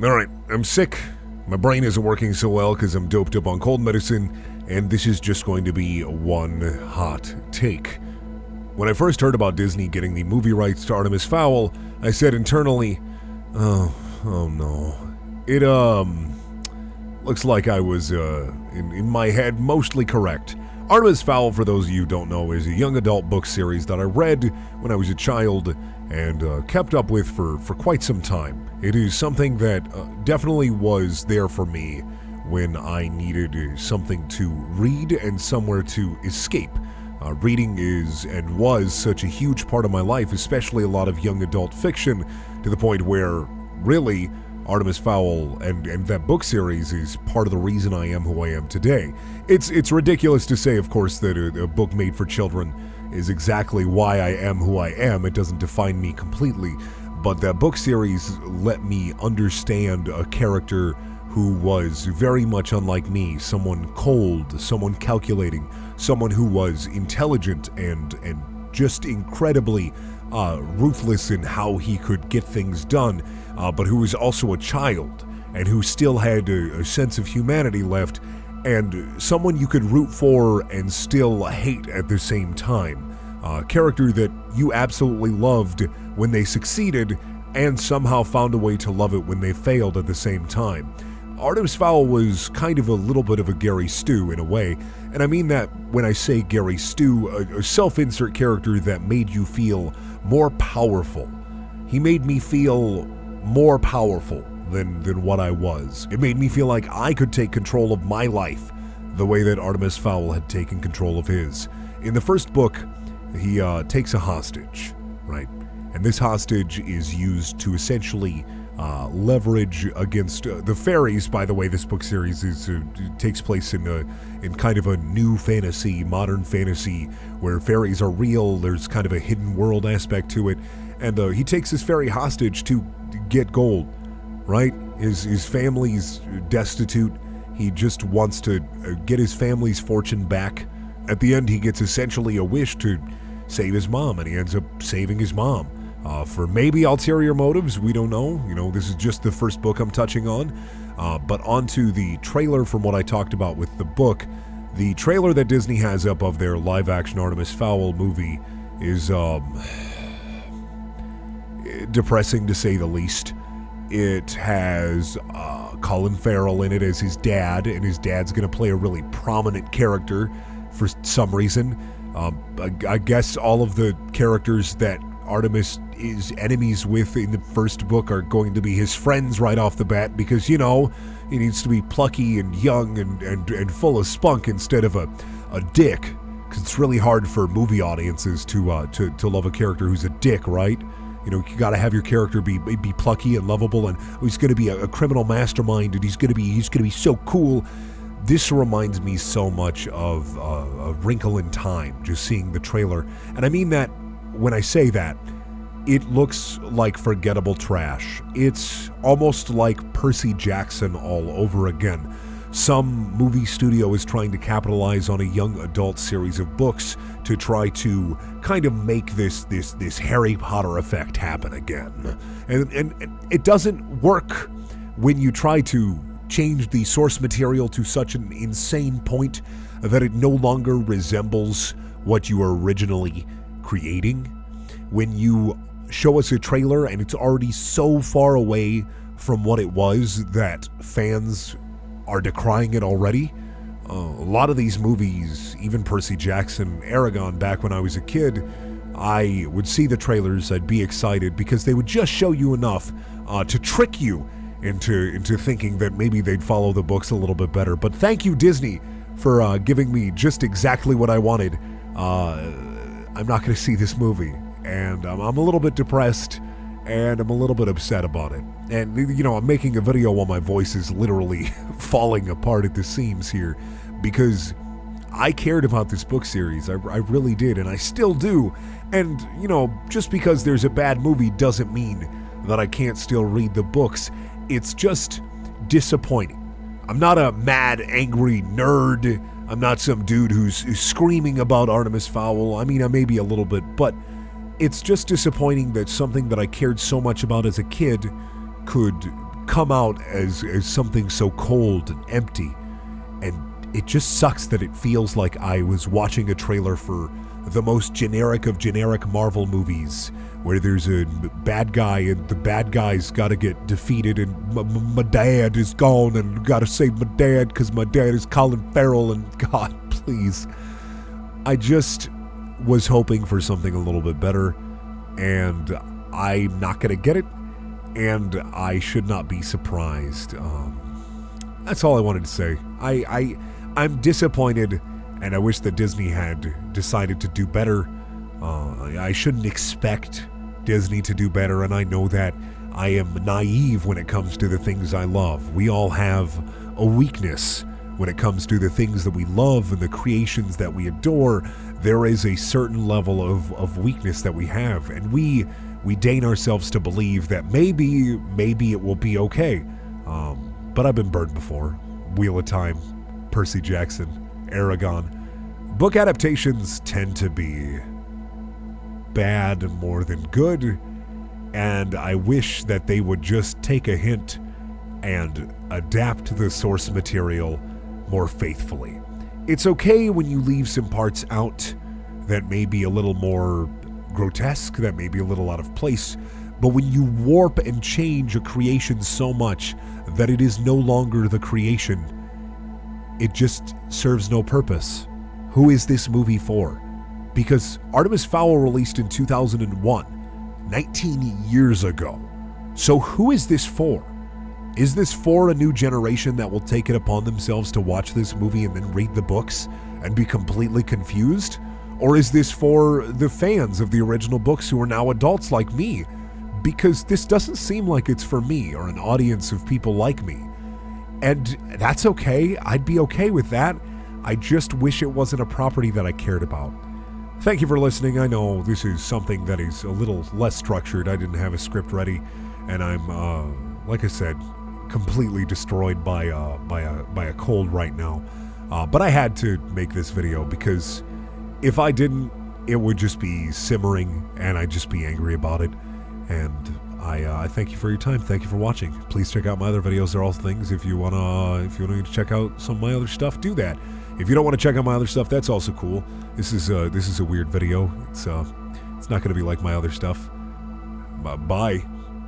Alright, I'm sick. My brain isn't working so well because I'm doped up on cold medicine, and this is just going to be one hot take. When I first heard about Disney getting the movie rights to Artemis Fowl, I said internally, oh no. It, looks like I was, in my head, mostly correct. Artemis Fowl, for those of you who don't know, is a young adult book series that I read when I was a child and kept up with for quite some time. It is something that definitely was there for me when I needed something to read and somewhere to escape. Reading is and was such a huge part of my life, especially a lot of young adult fiction, to the point where, really, Artemis Fowl and that book series is part of the reason I am who I am today. It's ridiculous to say, of course, that a book made for children is exactly why I am who I am. It doesn't define me completely, but that book series let me understand a character who was very much unlike me, someone cold, someone calculating, someone who was intelligent and just incredibly ruthless in how he could get things done, but who was also a child and who still had a sense of humanity left, and someone you could root for and still hate at the same time. A character that you absolutely loved when they succeeded and somehow found a way to love it when they failed at the same time. Artemis Fowl was kind of a little bit of a Gary Stu in a way, and I mean that when I say Gary Stu, a self-insert character that made you feel more powerful. He made me feel more powerful than what I was. It made me feel like I could take control of my life the way that Artemis Fowl had taken control of his. In the first book, he takes a hostage, right? And this hostage is used to essentially leverage against the fairies. By the way, this book series takes place in kind of a new fantasy, modern fantasy, where fairies are real. There's kind of a hidden world aspect to it, and he takes this fairy hostage to get gold, right? His family's destitute. He just wants to get his family's fortune back. At the end, he gets essentially a wish to save his mom, and he ends up saving his mom. For maybe ulterior motives, we don't know. You know, this is just the first book I'm touching on. But onto the trailer from what I talked about with the book. The trailer that Disney has up of their live-action Artemis Fowl movie is depressing to say the least. It has Colin Farrell in it as his dad, and his dad's going to play a really prominent character for some reason. I guess all of the characters that Artemis is enemies with in the first book are going to be his friends right off the bat, because, you know, he needs to be plucky and young and full of spunk instead of a dick, because it's really hard for movie audiences to love a character who's a dick, right? You know, you got to have your character be plucky and lovable, and he's going to be a criminal mastermind, and he's going to be so cool. This reminds me so much of A Wrinkle in Time, just seeing the trailer. And I mean that when I say that, it looks like forgettable trash. It's almost like Percy Jackson all over again. Some movie studio is trying to capitalize on a young adult series of books to try to kind of make this Harry Potter effect happen again. And it doesn't work when you try to change the source material to such an insane point that it no longer resembles what you were originally creating. When you show us a trailer and it's already so far away from what it was that fans are decrying it already. A lot of these movies, even Percy Jackson, Aragon, back when I was a kid, I would see the trailers, I'd be excited because they would just show you enough to trick you into thinking that maybe they'd follow the books a little bit better. But thank you, Disney, for giving me just exactly what I wanted. I'm not going to see this movie, and I'm a little bit depressed, and I'm a little bit upset about it. And, you know, I'm making a video while my voice is literally falling apart at the seams here, because I cared about this book series. I really did, and I still do. And, you know, just because there's a bad movie doesn't mean that I can't still read the books. It's just disappointing. I'm not a mad, angry nerd. I'm not some dude who's screaming about Artemis Fowl. I mean, I may be a little bit, but it's just disappointing that something that I cared so much about as a kid could come out as something so cold and empty. And it just sucks that it feels like I was watching a trailer for the most generic of generic Marvel movies, where there's a bad guy and the bad guy's got to get defeated, and my dad is gone and got to save my dad because my dad is Colin Farrell, and God, please. I just was hoping for something a little bit better, and I'm not going to get it, and I should not be surprised. That's all I wanted to say. I'm disappointed, and I wish that Disney had decided to do better. I shouldn't expect Disney to do better, and I know that I am naive when it comes to the things I love. We all have a weakness when it comes to the things that we love and the creations that we adore. There is a certain level of weakness that we have, and we deign ourselves to believe that maybe it will be okay. But I've been burned before. Wheel of Time, Percy Jackson, Aragon. Book adaptations tend to be bad more than good, and I wish that they would just take a hint and adapt the source material more faithfully. It's okay when you leave some parts out that may be a little more grotesque, that may be a little out of place, but when you warp and change a creation so much that it is no longer the creation, it just serves no purpose. Who is this movie for? Because Artemis Fowl released in 2001, 19 years ago. So who is this for? Is this for a new generation that will take it upon themselves to watch this movie and then read the books and be completely confused? Or is this for the fans of the original books who are now adults like me? Because this doesn't seem like it's for me or an audience of people like me. And that's okay. I'd be okay with that. I just wish it wasn't a property that I cared about. Thank you for listening. I know this is something that is a little less structured. I didn't have a script ready, and I'm, like I said, completely destroyed by a cold right now. But I had to make this video because if I didn't, it would just be simmering, and I'd just be angry about it. And I thank you for your time. Thank you for watching. Please check out my other videos. They're all things. If you wanna check out some of my other stuff, do that. If you don't want to check out my other stuff, that's also cool. This is a weird video. It's not gonna be like my other stuff. Bye.